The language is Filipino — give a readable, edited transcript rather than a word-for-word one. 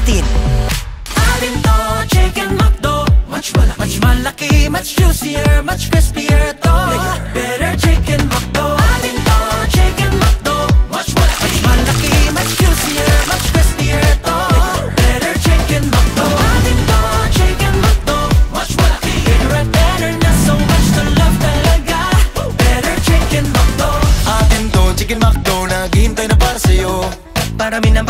natin. Atin to, Chicken McDo. Much malaki, much juicier, much crispier to. Better Chicken McDo. Atin to, Chicken McDo. Much malaki, much juicier, much crispier to. Better Chicken McDo. Atin to, Chicken McDo. Much malaki, bigger and better na, so much to love talaga. Better Chicken McDo. Atin to, Chicken McDo, naghihintay na para sa'yo. Parami na